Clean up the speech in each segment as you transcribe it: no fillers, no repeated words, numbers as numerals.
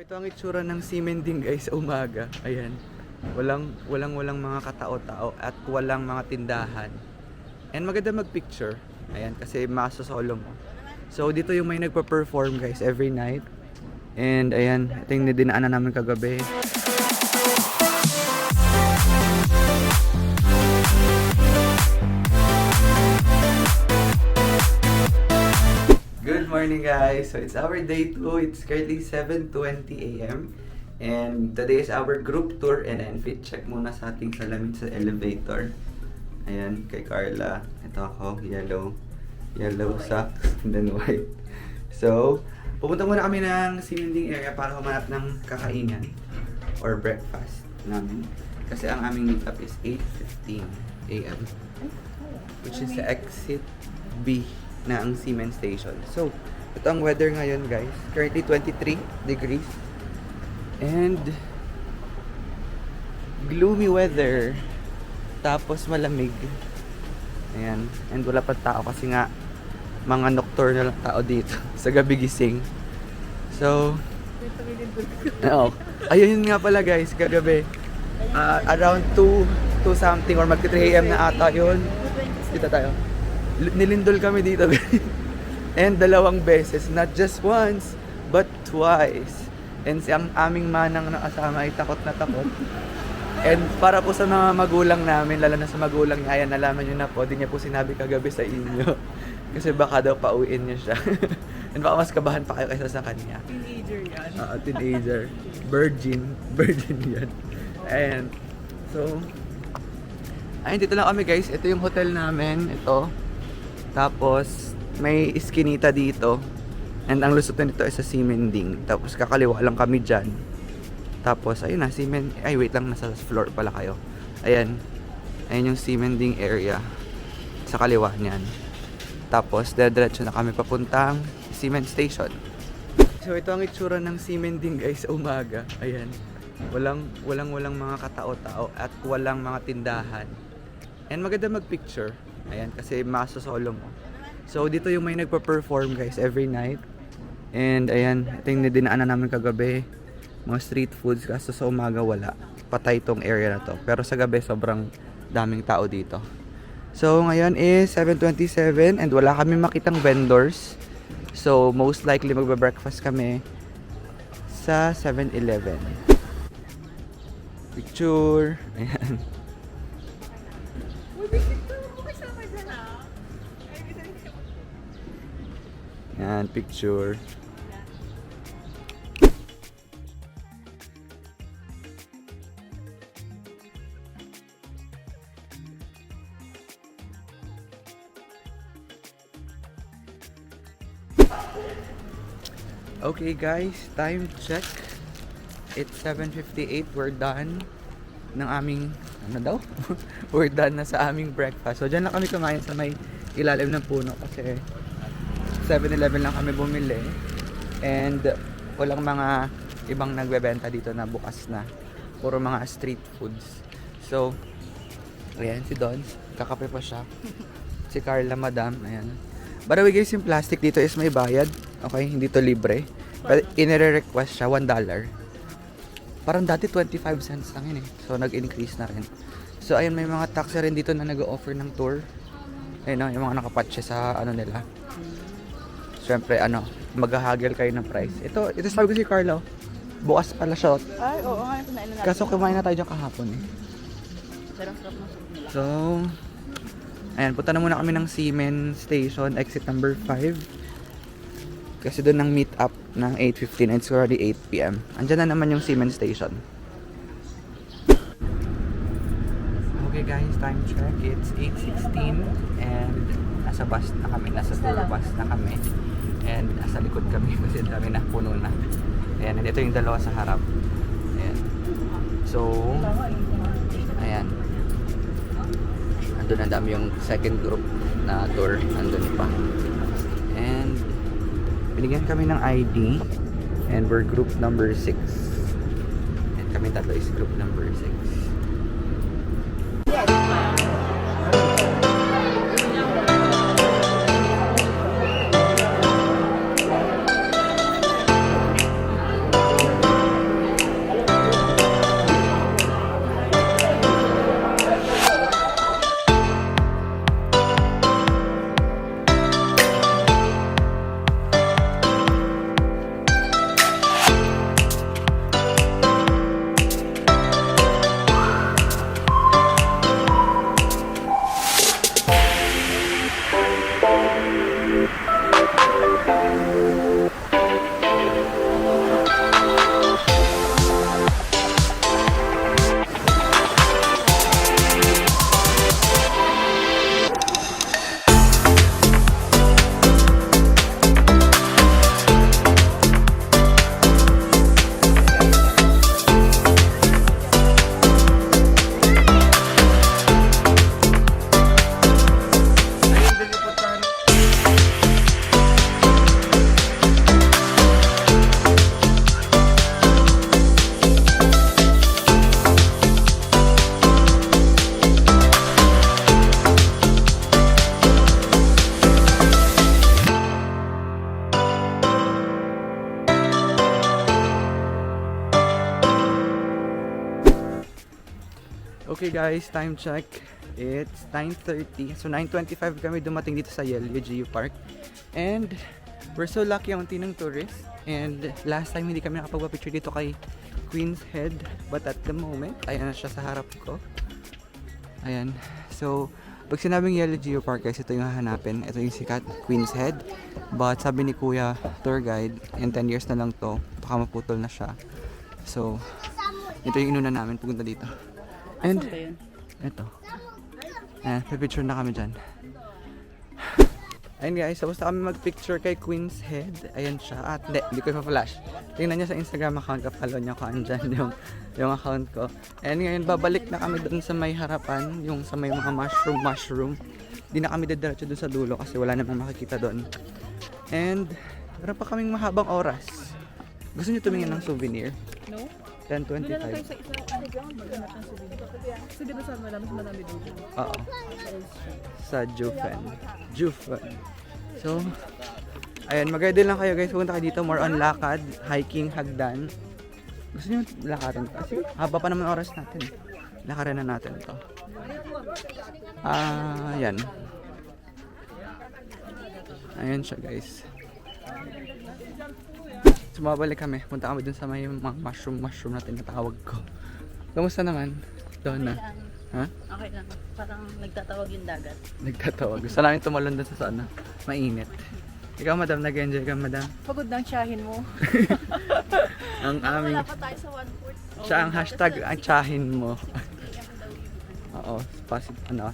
ito ang itsura ng Simending guys sa umaga. Ayan. Walang mga katao-tao at walang mga tindahan. And maganda mag-picture. Ayan, kasi masosolo mo. So dito yung may nagpa-perform guys every night. And ayan, ito yung dinaanan namin kagabi. Good morning guys! So it's our day 2. It's currently 7:20 AM. And today is our group tour and then fit check muna sa ating salamin sa elevator. Ayan, kay Carla. Ito ako, yellow socks and then white. So, pupunta muna kami ng Simending area para humanap ng kakainan or breakfast namin. Kasi ang aming meetup is 8:15 AM. Which is the exit B na ang Siemens Station. So, ito ang weather ngayon guys. Currently 23 degrees. And gloomy weather. Tapos malamig. Ayan. And wala pa tao kasi nga mga nocturnal tao dito. Sa gabi gising. So, ayun nga pala guys, kagabi. Around 2 something or mag 3 AM na ata yun. Dito tayo. Nilindol kami dito. And dalawang beses, not just once, but twice. And ang aming manang nakasama ay takot na takot. And para po sa mga magulang namin, lalo na sa magulang niya, ayan, nalaman nyo na po, di niya po sinabi kagabi sa inyo. Kasi baka daw pauwiin niyo siya. And baka mas kabahan pa kayo kaysa sa kanya. Teenager yan. Teenager. Virgin yan. Ayan. So, ayun, dito lang kami guys. Ito yung hotel namin. Ito. Tapos, may iskinita dito. And ang lusutan nito ay sa Simending. Tapos, kakaliwa lang kami dyan. Tapos, ayun na, ay, wait lang, nasa floor pala kayo. Ayan. Ayan yung Simending area. Sa kaliwa niyan. Tapos, diretso na kami papuntang Siemens Station. So, ito ang itsura ng Simending guys sa umaga. Ayan. Walang mga katao-tao at walang mga tindahan. And maganda mag-picture. Ayan, kasi masosolo mo. So, dito yung may nagpa-perform guys every night. And ayan, ito yung dinaanan namin kagabi. Mga street foods, kasi sa umaga wala. Patay tong area na to. Pero sa gabi, sobrang daming tao dito. So, ngayon is 7:27 and wala kami makitang vendors. So, most likely magbe-breakfast kami sa 7-Eleven. Picture. Ayan. Yan, picture. Okay guys, time check. It's 7:58. We're done ng aming, ano daw? We're done na sa aming breakfast. So dyan lang kami kumain sa may ilalim ng puno kasi 7-Eleven lang kami bumili. And walang mga ibang nagbebenta dito na bukas na. Puro mga street foods. So, ayan si Don. Kakape pa siya. Si Carla, madam. Ayan. By the way guys, yung plastic dito is may bayad. Okay, hindi to libre. But inire-request siya $1. Parang dati 25 cents lang yun eh. So, nag-increase na rin. So, ayun, may mga taxi rin dito na nag-offer ng tour. Ayun, yung mga nakapatche sa ano nila. Siyempre, maghahagel kayo ng price. Ito sabi ko si Carlo. Bukas pala siya. Ay, oo nga. Kaso kumain na tayo dyan kahapon eh. Sarap ng soup nila. So, ayan, punta na muna kami ng Siemens Station, exit number 5. Kasi doon ang meet up ng 8:15 and it's already 8 PM. Andyan na naman yung Siemens Station. Okay guys, time check. It's 8:16 and nasa bus na kami, nasa tour bus na kami. And nasa likod kami kasi dami na, puno na. Ayan, and ito yung dalawa sa harap. Ayan. So, ayan. Andun ang dami yung second group na tour. Andun pa. And binigyan kami ng ID. And we're group number 6. And kami tatlo is group number 6. Okay guys, time check. It's 9:30. So 9:25 kami dumating dito sa Yelio GU Park. And we're so lucky ang tinong tourists. And last time hindi kami nakapagpa-picture dito kay Queen's Head. But at the moment, ayan na siya sa harap ko. Ayan. So, pag sinabing Yelio GU Park guys, ito yung hahanapin. Ito yung sikat, Queen's Head. But sabi ni Kuya, tour guide, in 10 years na lang to, baka maputol na siya. So, ito yung inuna namin pupunta dito. And, Saan ba yun? ito. Ayan, pipicture na kami dyan. Ayun guys, tapos na kami magpicture kay Queen's Head. Ayan siya. At hindi ko pa-flash. Tingnan niyo sa Instagram account ko, follow niyo ko andyan yung account ko. And ngayon, babalik na kami doon sa may harapan, yung sa may mga mushroom. Hindi na kami didiretso doon sa dulo kasi wala namang makikita doon. And, meron pa kaming mahabang oras. Gusto niyo tumingin ng souvenir? No? Doon na lang tayo 10:25. sa isa. Maghanap ng souvenir. Kasi di ba sa madami doon? Oo. Sa Jufen. So, ayan, mag-guide lang kayo guys. Pupunta kayo dito, more on lakad, hiking, hagdan. Gusto niyo lakarin pa? Kasi haba pa naman oras natin. Lakarin na natin to. Ayan. Ayan siya guys. Sumabalik kami. Punta kami dun sa may mga mushroom na tinatawag ko. Kamusta naman? Donna? Ha? Okay lang. Parang nagtatawag yung dagat. Nagtatawag. Gusto namin tumalon dun sa sana. Mainit. Ikaw madam, nag-enjoy ka madam? Pagod ng tiyahin mo. Ang aming... Wala pa tayo sa 1/4. Siya ang hashtag ang tsahin mo. Oo. Possible,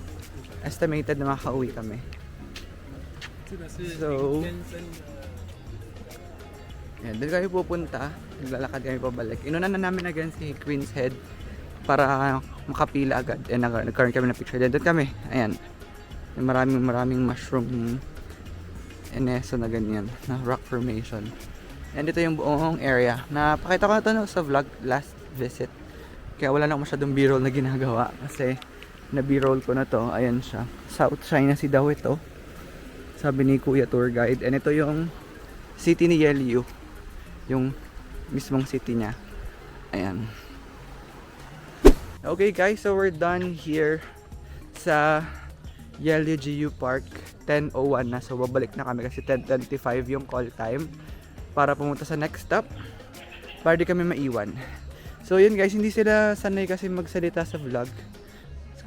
estimated na makauwi kami. So... Yan, doon kami pupunta. Naglalakad kami pabalik. Inuna na namin agad si Queen's Head para makapila agad. And nagkaroon kami ng picture. Doon kami. Ayan. May maraming mushroom eneso na ganyan. Na rock formation. And ito yung buong area. Napakita ko na ito sa vlog last visit. Kaya wala na masyadong b-roll na ginagawa. Kasi na b-roll ko na to. Ayan siya. South China Sea daw ito. Sabi ni Kuya Tour Guide. And ito yung city ni Yelio. Yung mismong city niya. Ayan. Okay guys, so we're done here sa Yelio GU Park. 10:01 na, so babalik na kami kasi 10:25 yung call time para pumunta sa next stop para di kami maiwan. So yun guys, hindi sila sanay kasi magsalita sa vlog.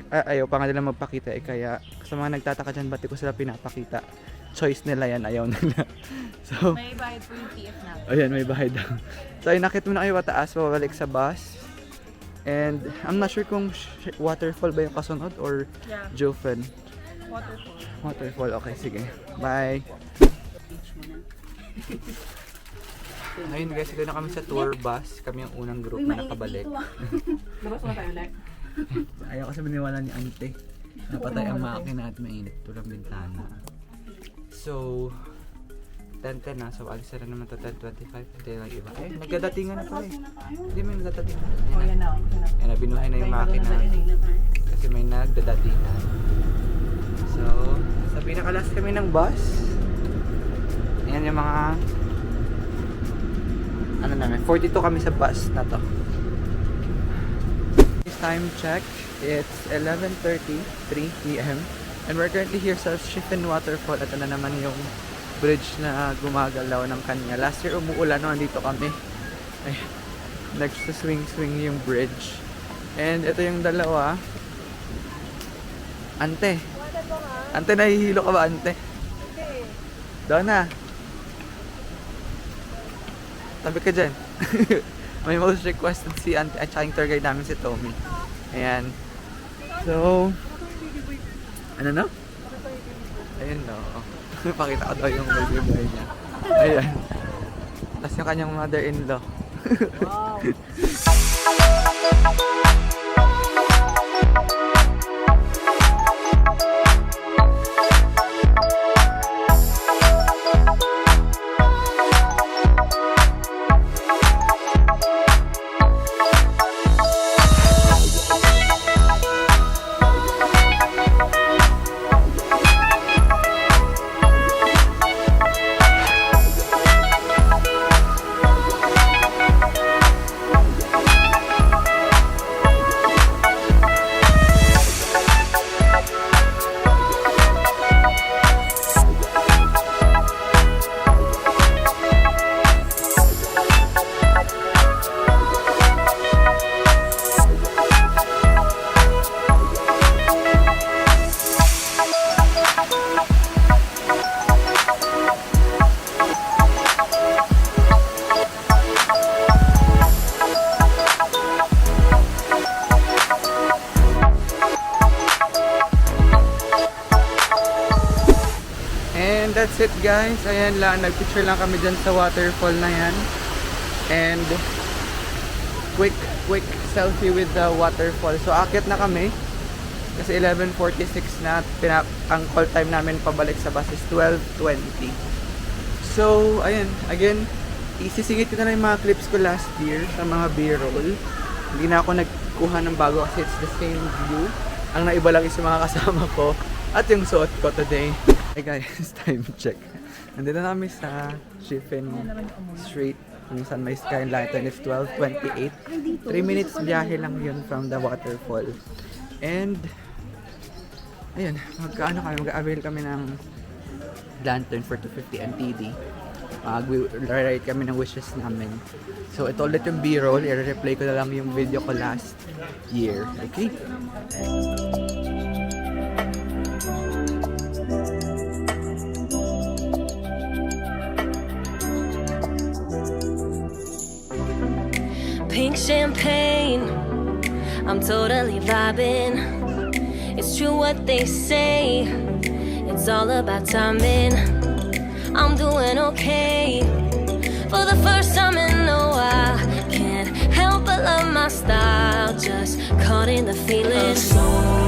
Ayaw pa nga nila magpakita kaya sa mga nagtataka dyan ba't di ko sila pinapakita. Choice nila yan, ayaw nila. So, May bayad po yung TF na. ayan, may bahay daw. So, ay nakit mo na kayo pataas, pabalik sa bus. And, I'm not sure kung waterfall ba yung kasunod or Yeah. Jofen. Waterfall. Waterfall, okay, sige. Bye! Beach muna. Ngayon guys, ito na kami sa tour bus. Kami yung unang group na nakabalik. Labas mo tayo ulit. Ayaw kasi biniwala ni Ante. Napatay ang makina at mainit. Tulang bintana. So, 10:10 na. So, alis na naman to 10:25. Hindi lang iba. Eh, nagdadatingan na pala eh. Hindi may nagdadatingan. Oh, yan na. Ayan na, binuhay na yung makina. Kasi may nagdadatingan. So, sa pinakalas kami ng bus. Ayan yung mga... Ano namin, 42 kami sa bus na to. Time check, it's 11:33 p.m. And we're currently here sa Shifen Waterfall. Ito na naman yung bridge na gumagalaw ng kanya. Last year umuulan no, andito kami. Ay, swing yung bridge. And ito yung dalawa. Ante. Ante, nahihilo ka ba, Ante? Donna. Tabi ka dyan. May most requested si Ante at saka yung tour guide namin si Tommy. Ayan. So, ano no? Ayun no. Pakita ko daw yung baby boy niya. Ayan. Tapos yung kanyang mother-in-law. that's it guys. Ayan lang, nagpicture lang kami dyan sa waterfall na yan. And quick selfie with the waterfall. So akit na kami kasi 11:46 na. Ang call time namin pabalik sa bus is 12:20. So ayun, again, isisingit ko na lang yung mga clips ko last year sa mga B-roll. Hindi na ako nagkuha ng bago kasi it's the same view. Ang naiba lang is yung mga kasama ko at yung suot ko today. Hey guys, time check. Nandito na kami sa Chiffin Street kung saan may skyline. It's 12:28. 3 minutes biyahe lang yun from the waterfall. And ayun, mag-avail kami ng lantern for 250 NTD. Mag-write kami ng wishes namin. So ito ulit yung B-roll. I-replay ko na lang yung video ko last year. Okay? Pink champagne, I'm totally vibing. It's true what they say, it's all about timing. I'm doing okay, for the first time in a while. Can't help but love my style, just caught in the feeling. So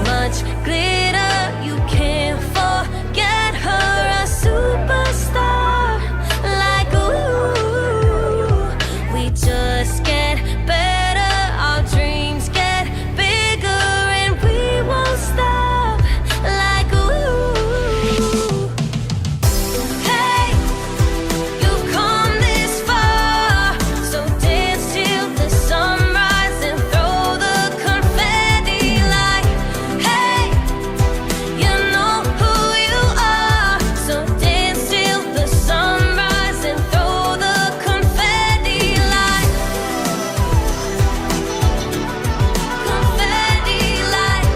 much glitter, you can't forget her, a superstar. Like ooh, we just get better, our dreams get bigger, and we won't stop. Like ooh, hey, you've come this far, so dance till the sunrise and throw the confetti. Like hey, you know who you are, so dance till the sunrise and throw the confetti. Like confetti, like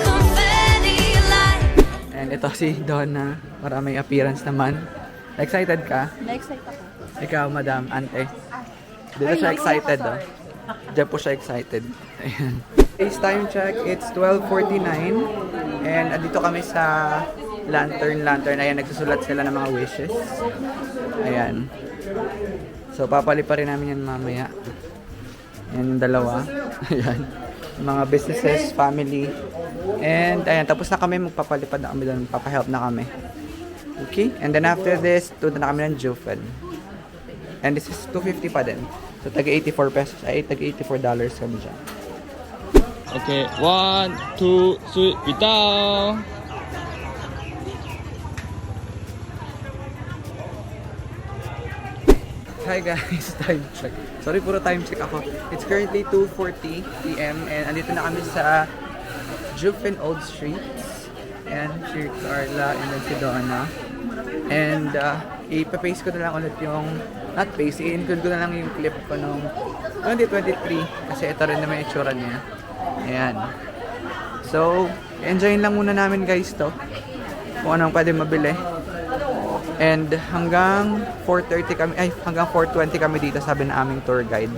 confetti, like. And ito si Donna. Maraming appearance naman. Excited ka? Na-excite ako. Ikaw, madam, ante. Dito siya excited, oh. Diyan po siya excited. Ayan. It's time check. It's 12:49. And andito kami sa lantern. Ayan, nagsusulat sila ng mga wishes. Ayan. So, papalipa rin namin yan mamaya. Ayan yung dalawa. Ayan. Yung mga businesses, family. And, ayan, tapos na kami. Magpapalipad na kami doon. Papahelp na kami. Okay? And then after this, tuto na kami ng Jufen. And this is 250 pa din. So, taga 84 pesos. Ay, taga $84 kami dyan. Okay, 1, 2, 3, bitaw. Hi guys, time check. Sorry, puro time check ako. It's currently 2:40 PM and andito na kami sa Juffin Old Streets. And si Carla and then si Donna. And ipapaste ko na lang ulit yung, not paste, i-include ko na lang yung clip ko nung 2023 kasi ito rin naman yung itsura niya. Ayan. So, enjoyin lang muna namin guys to. Kung anong pwede mabili. And hanggang 4:30 kami, ay hanggang 4:20 kami dito, sabi na aming tour guide.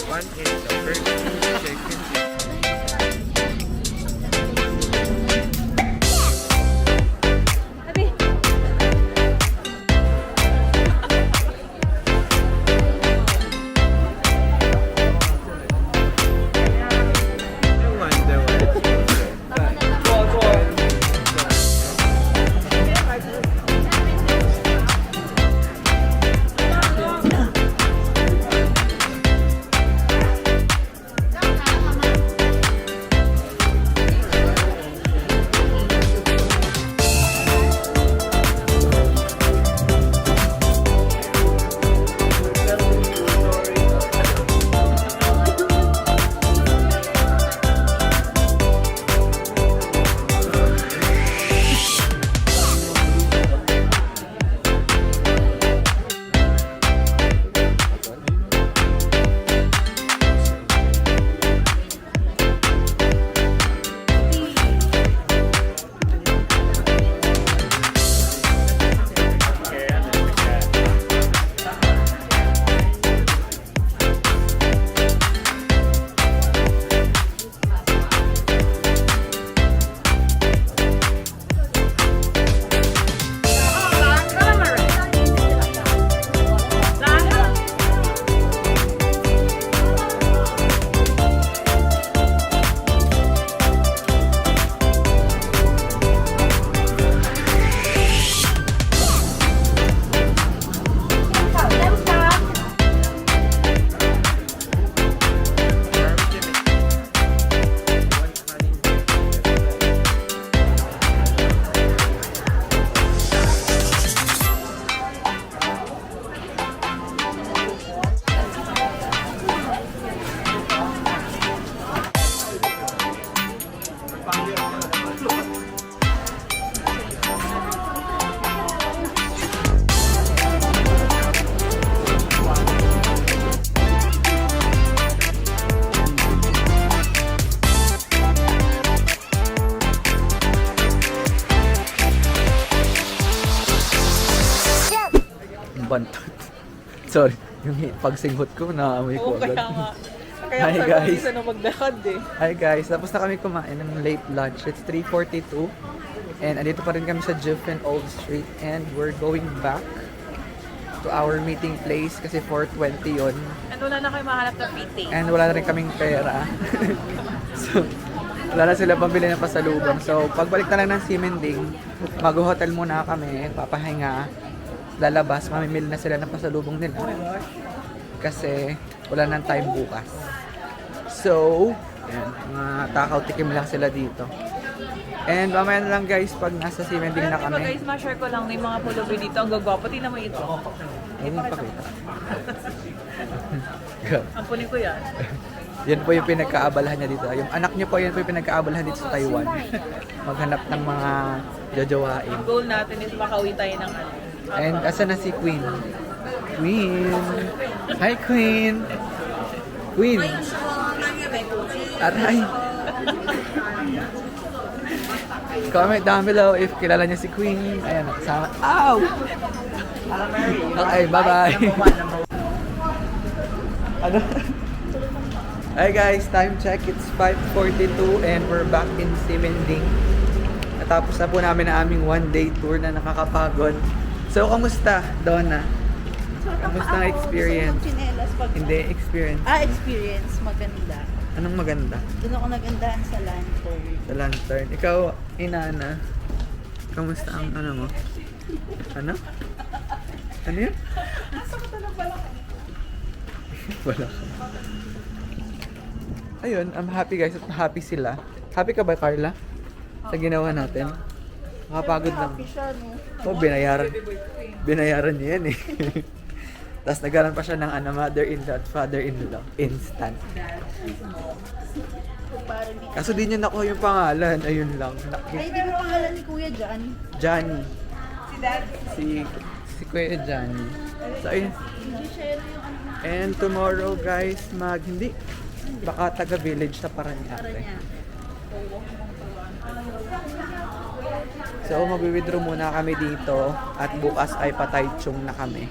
1 is the first check. bantot. Sorry, yung pagsinghot ko, naamoy ko Oo, kaya agad. nga. Kaya Hi, sabi ko, guys. isa na maglakad eh. Hi guys, tapos na kami kumain ng late lunch. It's 3:42. And andito pa rin kami sa Jiffen Old Street. And we're going back to our meeting place kasi 4:20 yon. And wala na kayo mahanap na meeting. And wala na rin kaming pera. So, wala na sila pambili ng pasalubong. So, pagbalik na lang ng Simending, mag-hotel muna kami, papahinga, lalabas, mamimili na sila ng pasalubong nila. Kasi wala nang time bukas. So, ayan, mga takaw tikim lang sila dito. And mamaya na lang guys, pag nasa Simending na Diba kami, guys, ma-share ko lang na yung mga pulubi dito. Ang gagwapo. Tingnan mo ito. ayun pakita. Ampunin ko yan. Yan po yung pinagkaabalahan niya dito. Yung anak niyo po, yan po yung pinagkaabalahan dito sa Taiwan. Maghanap ng mga jajawain. Ang goal natin is makauwi tayo ng ano. And asa na si Queen? Queen! Hi Queen! Queen! Aray! Comment down below if kilala niyo si Queen. Ayan, nakasama. Ow! Okay, bye-bye! Ano? Hi guys, time check. It's 5:42 and we're back in Simending. Natapos na po namin ang aming one-day tour na nakakapagod. So, kamusta, Donna? Kamusta ang experience? Hindi, experience. Experience. Maganda. Anong maganda? Doon ako nagandahan sa lantern. Sa lantern. Ikaw, Inana, kamusta ang ano mo? Ano? Ano yun? Wala ka. Ayun, I'm happy guys at happy sila. Happy ka ba, Carla? Sa ginawa natin? Nakapagod lang. Siya, no? Oh, binayaran niya yan eh. Tapos nagkaroon pa siya ng mother-in-law at father-in-law. Instant. Parang di... Kaso di niya nakuha yung pangalan. Ayun lang. Ay, di ba pangalan ni Kuya John? Johnny. Si Dad? Si Kuya Johnny. So, ayun. Hindi siya yung ano na And tomorrow guys, hindi. Baka taga-village sa Paranaque. niya. So, mag-withdraw muna kami dito at bukas ay patay chung na kami.